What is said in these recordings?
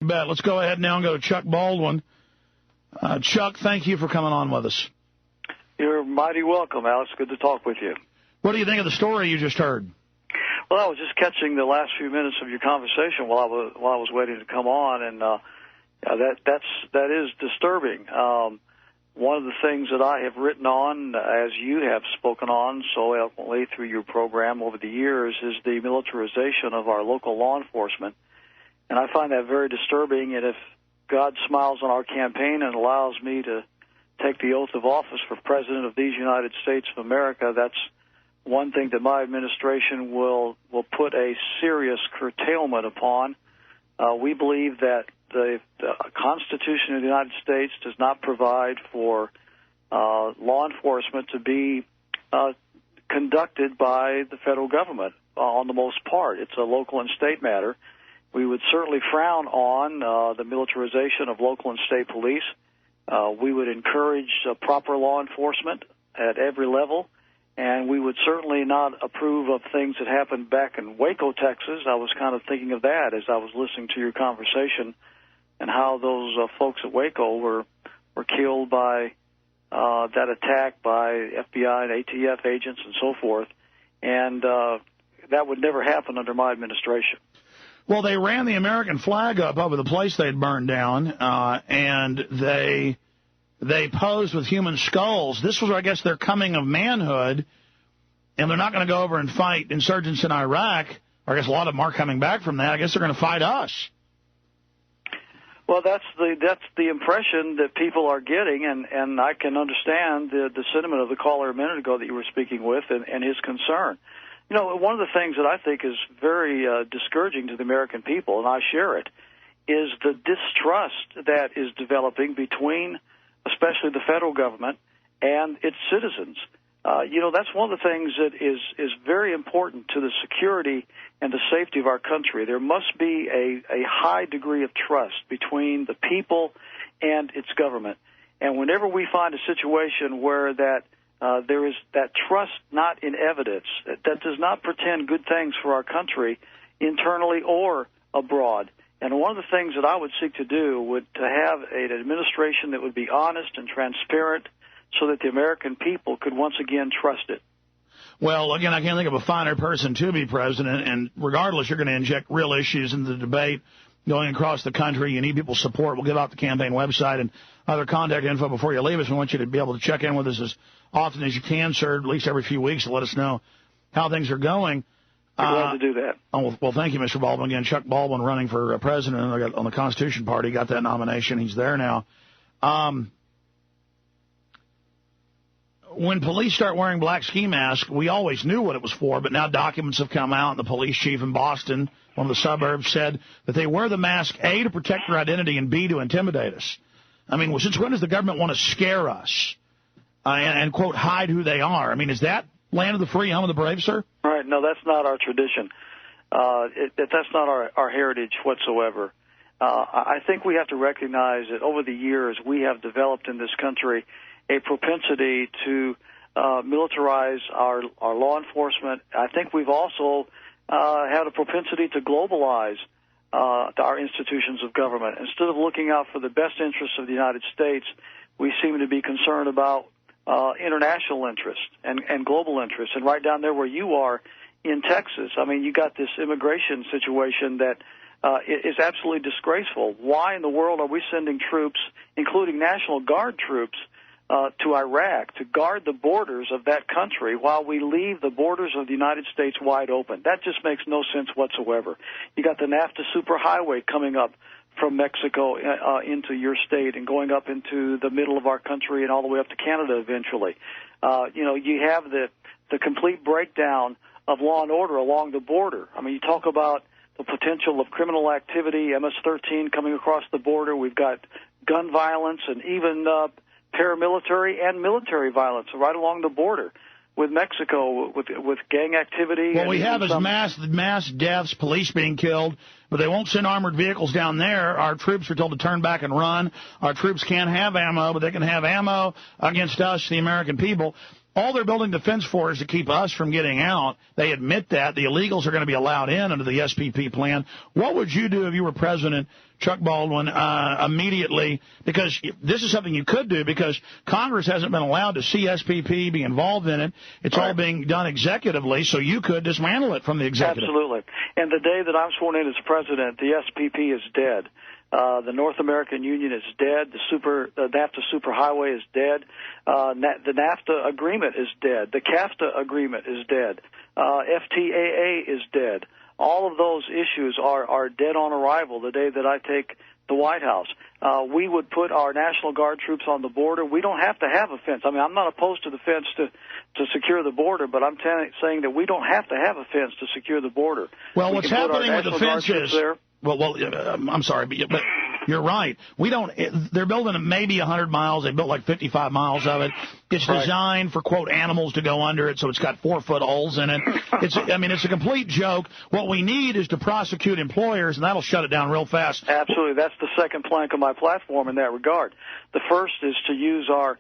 bet. Let's go ahead now and go to Chuck Baldwin. Chuck, thank you for coming on with us. You're mighty welcome, Alex. Good to talk with you. What do you think of the story you just heard? Well, I was just catching the last few minutes of your conversation while I was waiting to come on, and that is disturbing. One of the things that I have written on, as you have spoken on so eloquently through your program over the years, is the militarization of our local law enforcement. And I find that very disturbing, and if God smiles on our campaign and allows me to take the oath of office for President of these United States of America, that's one thing that my administration will put a serious curtailment upon. We believe that the Constitution of the United States does not provide for law enforcement to be conducted by the federal government on the most part. It's a local and state matter. We would certainly frown on the militarization of local and state police. We would encourage proper law enforcement at every level, and we would certainly not approve of things that happened back in Waco, Texas. I was kind of thinking of that as I was listening to your conversation, and how those folks at Waco were killed by that attack by FBI and ATF agents and so forth. And that would never happen under my administration. Well, they ran the American flag up over the place they'd burned down, and they posed with human skulls. This was, I guess, their coming of manhood, and they're not going to go over and fight insurgents in Iraq. Or I guess a lot of them are coming back from that. I guess they're going to fight us. Well, that's the impression that people are getting, and I can understand the sentiment of the caller a minute ago that you were speaking with and his concern. You know, one of the things that I think is very discouraging to the American people, and I share it, is the distrust that is developing between especially the federal government and its citizens. That's one of the things that is very important to the security and the safety of our country. There must be a high degree of trust between the people and its government. And whenever we find a situation where there is that trust not in evidence, that does not pretend good things for our country internally or abroad. And one of the things that I would seek to do would to have an administration that would be honest and transparent so that the American people could once again trust it. Well, again, I can't think of a finer person to be president, and regardless, you're going to inject real issues into the debate going across the country. You need people's support. We'll give out the campaign website and other contact info before you leave us. We want you to be able to check in with us as often as you can, sir, at least every few weeks, to let us know how things are going. I'd love to do that. Well, thank you, Mr. Baldwin. Again, Chuck Baldwin running for president on the Constitution Party. Got that nomination. He's there now. When police start wearing black ski masks, we always knew what it was for, but now documents have come out, and the police chief in Boston, one of the suburbs, said that they wear the mask, A, to protect their identity, and B, to intimidate us. I mean, since when does the government want to scare us and, quote, hide who they are? I mean, is that land of the free, home of the brave, sir? All right. No, that's not our tradition. That's not our heritage whatsoever. I think we have to recognize that over the years we have developed in this country a propensity to militarize our law enforcement. I think we've also had a propensity to globalize our institutions of government. Instead of looking out for the best interests of the United States, we seem to be concerned about international interests and global interests. And right down there where you are in Texas, I mean, you got this immigration situation that is absolutely disgraceful. Why in the world are we sending troops, including National Guard troops, to Iraq to guard the borders of that country while we leave the borders of the United States wide open? That just makes no sense whatsoever. You got the NAFTA superhighway coming up from Mexico into your state and going up into the middle of our country and all the way up to Canada eventually. You have the complete breakdown of law and order along the border. I mean, you talk about the potential of criminal activity, MS-13 coming across the border. We've got gun violence and even paramilitary and military violence right along the border with Mexico, with gang activity. What we have is mass deaths, police being killed, but they won't send armored vehicles down there. Our troops are told to turn back and run. Our troops can't have ammo, but they can have ammo against us, the American people. all they're building the fence for is to keep us from getting out. They admit that. The illegals are going to be allowed in under the SPP plan. What would you do if you were president, Chuck Baldwin, immediately? Because this is something you could do, because Congress hasn't been allowed to see SPP, be involved in it. It's all being done executively, so you could dismantle it from the executive. Absolutely. And the day that I'm sworn in as president, the SPP is dead. The North American Union is dead. The NAFTA superhighway is dead. The NAFTA agreement is dead. The CAFTA agreement is dead. FTAA is dead. All of those issues are dead on arrival the day that I take the White House. We would put our National Guard troops on the border. We don't have to have a fence. I mean, I'm not opposed to the fence to secure the border, but I'm saying that we don't have to have a fence to secure the border. Well, what's happening with the fence is... Well, I'm sorry, but you're right. They're building maybe 100 miles. They built like 55 miles of it. It's designed for, quote, animals to go under it, so it's got 4-foot holes in it. It's a complete joke. What we need is to prosecute employers, and that'll shut it down real fast. Absolutely. That's the second plank of my platform in that regard. The first is to use our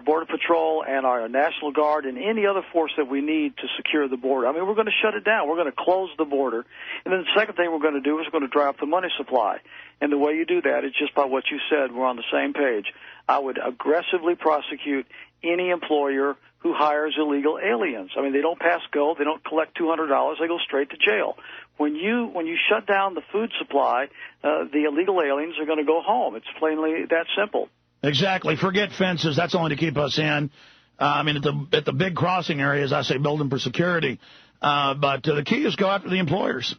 Border Patrol and our National Guard and any other force that we need to secure the border. I mean, we're going to shut it down. We're going to close the border. And then the second thing we're going to do is we're going to dry up the money supply. And the way you do that is just by what you said. We're on the same page. I would aggressively prosecute any employer who hires illegal aliens. I mean, they don't pass go. They don't collect $200. They go straight to jail. When you shut down the food supply, the illegal aliens are going to go home. It's plainly that simple. Exactly. Forget fences. That's only to keep us in. I mean, at the big crossing areas, I say build them for security. But the key is go after the employers.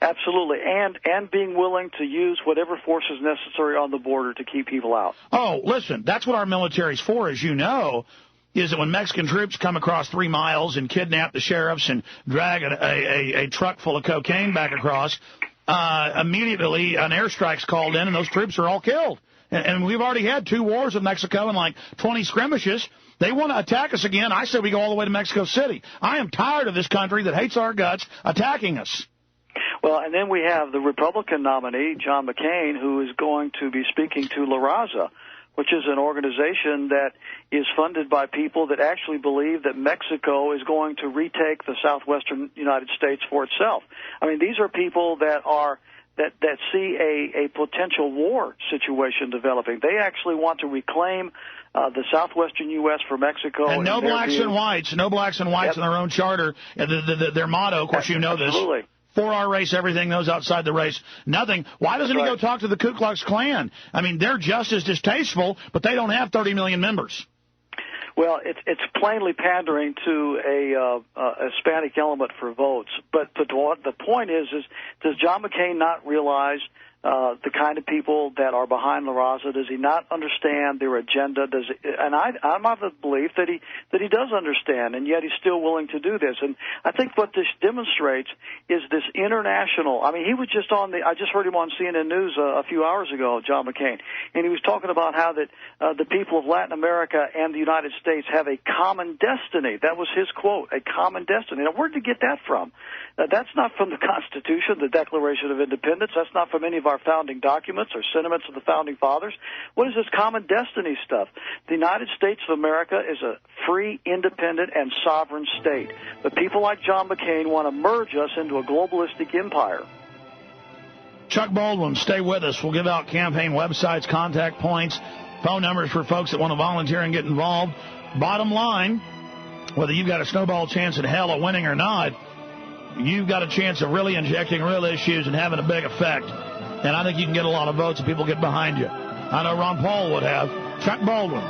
Absolutely. And being willing to use whatever force is necessary on the border to keep people out. Oh, listen, that's what our military's for, as you know, is that when Mexican troops come across 3 miles and kidnap the sheriffs and drag a truck full of cocaine back across, immediately an airstrike's called in and those troops are all killed. And we've already had 2 wars with Mexico and like 20 skirmishes. They want to attack us again. I say we go all the way to Mexico City. I am tired of this country that hates our guts attacking us. Well, and then we have the Republican nominee, John McCain, who is going to be speaking to La Raza, which is an organization that is funded by people that actually believe that Mexico is going to retake the southwestern United States for itself. I mean, these are people that see a potential war situation developing. They actually want to reclaim the southwestern U.S. for Mexico. And no blacks and whites. No blacks and whites in their own charter. Their motto, of course, you know this. Absolutely. For our race, everything. Those outside the race, nothing. Why doesn't he go talk to the Ku Klux Klan? I mean, they're just as distasteful, but they don't have 30 million members. Well, it's plainly pandering to a Hispanic element for votes. But the point is does John McCain not realize the kind of people that are behind La Raza? Does he not understand their agenda? And I'm of the belief that he does understand, and yet he's still willing to do this. And I think what this demonstrates is this international. I mean, he was just I just heard him on CNN News a few hours ago, John McCain, and he was talking about how that the people of Latin America and the United States have a common destiny. That was his quote, a common destiny. Now, where did he get that from? That's not from the Constitution, the Declaration of Independence. That's not from any of our founding documents or sentiments of the Founding Fathers. What is this common destiny stuff? The United States of America is a free, independent, and sovereign state. But people like John McCain want to merge us into a globalistic empire. Chuck Baldwin, stay with us. We'll give out campaign websites, contact points, phone numbers for folks that want to volunteer and get involved. Bottom line, whether you've got a snowball chance in hell of winning or not, you've got a chance of really injecting real issues and having a big effect. And I think you can get a lot of votes if people get behind you. I know Ron Paul would have. Chuck Baldwin.